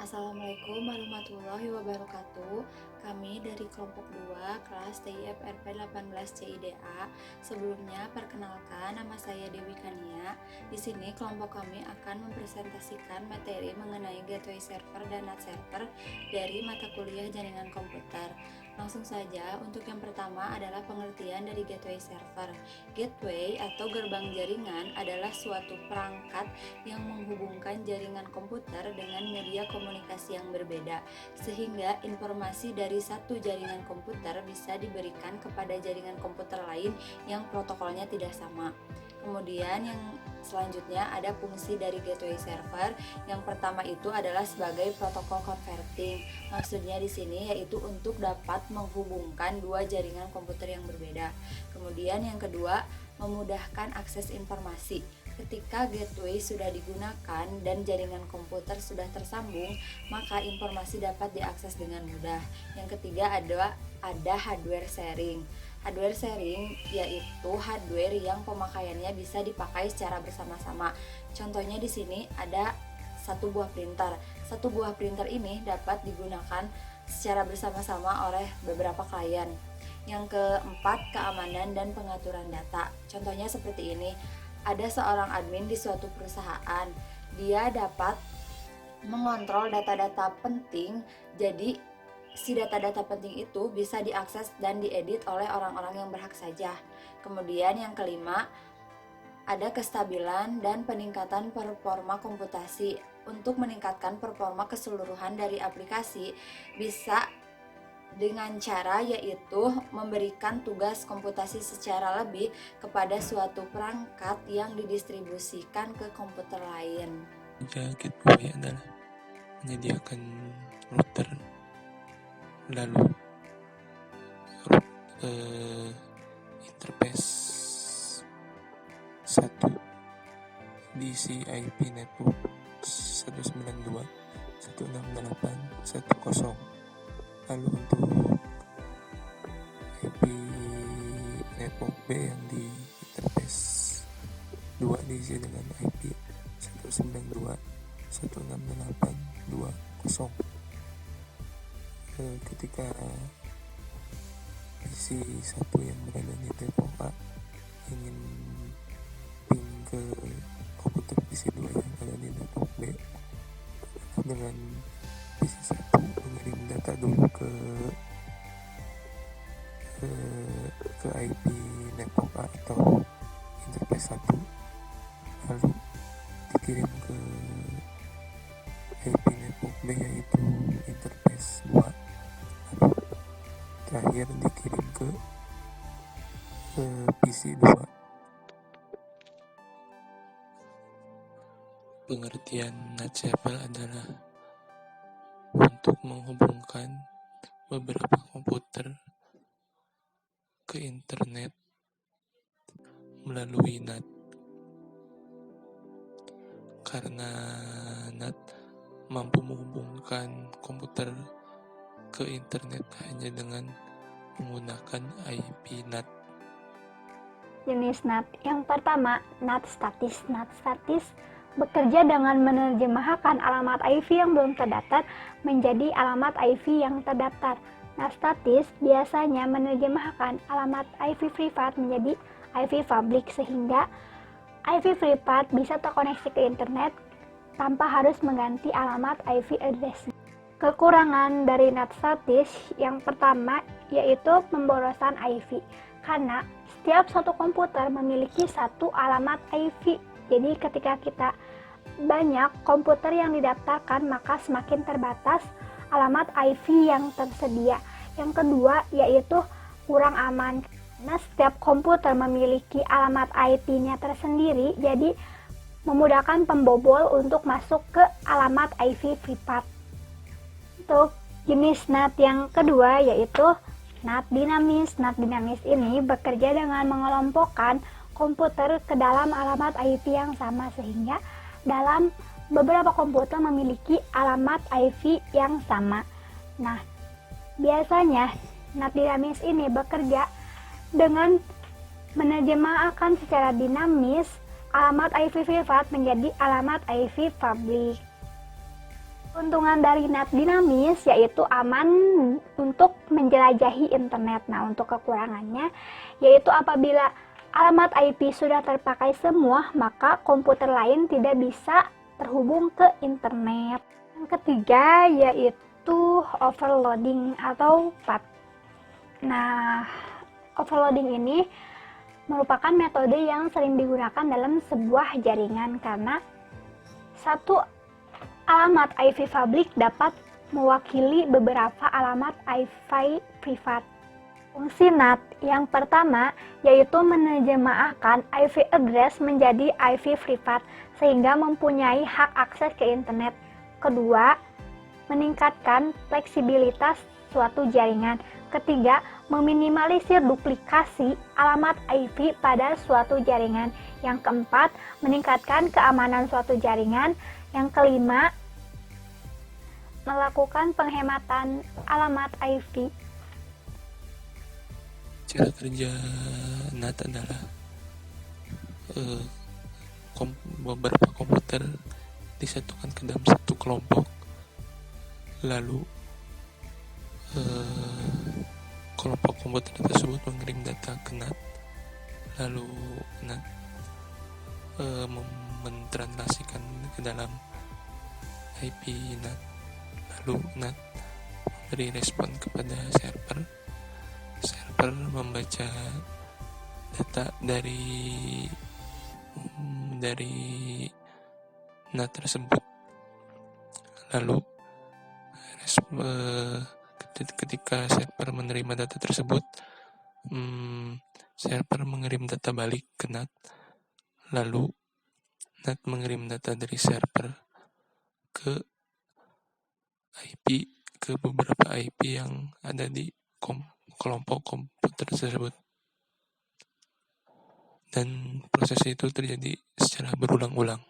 Assalamualaikum warahmatullahi wabarakatuh. Kami dari kelompok 2 kelas TIFRP 18 CIDA. Sebelumnya perkenalkan, nama saya Dewi Kania. Di sini kelompok kami akan mempresentasikan materi mengenai gateway server dan NAT server dari mata kuliah jaringan komputer. Langsung saja, untuk yang pertama adalah pengertian dari gateway server. Gateway atau gerbang jaringan adalah suatu perangkat yang menghubungkan jaringan komputer dengan media komunikasi yang berbeda, sehingga informasi dari satu jaringan komputer bisa diberikan kepada jaringan komputer lain yang protokolnya tidak sama. Kemudian yang selanjutnya ada fungsi dari gateway server. Yang pertama itu adalah sebagai protokol converting. Maksudnya di sini yaitu untuk dapat menghubungkan dua jaringan komputer yang berbeda. Kemudian yang kedua, memudahkan akses informasi. Ketika gateway sudah digunakan dan jaringan komputer sudah tersambung, maka informasi dapat diakses dengan mudah. Yang ketiga ada hardware sharing. Hardware sharing yaitu hardware yang pemakaiannya bisa dipakai secara bersama-sama. Contohnya di sini ada satu buah printer. Satu buah printer ini dapat digunakan secara bersama-sama oleh beberapa klien. Yang keempat, keamanan dan pengaturan data. Contohnya seperti ini. Ada seorang admin di suatu perusahaan. Dia dapat mengontrol data-data penting. Jadi si data-data penting itu bisa diakses dan diedit oleh orang-orang yang berhak saja. Kemudian yang kelima, ada kestabilan dan peningkatan performa komputasi. Untuk meningkatkan performa keseluruhan dari aplikasi bisa dengan cara yaitu memberikan tugas komputasi secara lebih kepada suatu perangkat yang didistribusikan ke komputer lain. Gateway adalah menyediakan router, lalu interface 1 diisi IP network 192.168.1.0. Lalu untuk IP network B yang di interface 2 diisi dengan IP 192.168.2.0. Ketika PC 1 yang berada di network A ingin ping ke komputer PC 2 yang ada di network B, dengan PC 1 mengirim data dulu ke IP network A atau interface 1, lalu dikirim ke IP network B yaitu interface 2, lalu terakhir dikirim ke PC 2. Pengertian NAT server adalah untuk menghubungkan beberapa komputer ke internet melalui NAT. Karena NAT mampu menghubungkan komputer ke internet hanya dengan menggunakan IP NAT. Jenis NAT. Yang pertama, NAT statis. NAT statis bekerja dengan menerjemahkan alamat IP yang belum terdaftar menjadi alamat IP yang terdaftar. NAT statis biasanya menerjemahkan alamat IP privat menjadi IP public sehingga IP privat bisa terkoneksi ke internet tanpa harus mengganti alamat IP address. Kekurangan dari NAT statis yang pertama yaitu pemborosan IP, karena setiap satu komputer memiliki satu alamat IP. Jadi ketika kita banyak komputer yang didaftarkan, maka semakin terbatas alamat IP yang tersedia. Yang kedua yaitu kurang aman. Karena setiap komputer memiliki alamat IP-nya tersendiri, jadi memudahkan pembobol untuk masuk ke alamat IP privat. Untuk jenis NAT yang kedua yaitu NAT dinamis. NAT dinamis ini bekerja dengan mengelompokkan komputer ke dalam alamat IP yang sama sehingga dalam beberapa komputer memiliki alamat IP yang sama. Nah, biasanya NAT dinamis ini bekerja dengan menerjemahkan secara dinamis alamat IP privat menjadi alamat IP public. Keuntungan dari NAT dinamis yaitu aman untuk menjelajahi internet. Nah, untuk kekurangannya yaitu apabila alamat IP sudah terpakai semua, maka komputer lain tidak bisa terhubung ke internet. Yang ketiga yaitu overloading atau PAT. Nah, overloading ini merupakan metode yang sering digunakan dalam sebuah jaringan karena satu alamat IP publik dapat mewakili beberapa alamat IP privat. Fungsi NAT yang pertama yaitu menerjemahkan IP address menjadi IP privat sehingga mempunyai hak akses ke internet. Kedua, meningkatkan fleksibilitas suatu jaringan. Ketiga, meminimalisir duplikasi alamat IP pada suatu jaringan. Yang keempat, meningkatkan keamanan suatu jaringan. Yang kelima, melakukan penghematan alamat IP. Cara kerja NAT adalah beberapa komputer disatukan ke dalam satu kelompok, lalu kelompok komputer tersebut mengirim data ke NAT, lalu NAT mentranslasikan ke dalam IP NAT, lalu NAT memberi respon kepada server membaca data dari NAT tersebut, lalu ketika server menerima data tersebut, server mengirim data balik ke NAT, lalu NAT mengirim data dari server ke beberapa IP yang ada di kelompok komputer tersebut, dan proses itu terjadi secara berulang-ulang.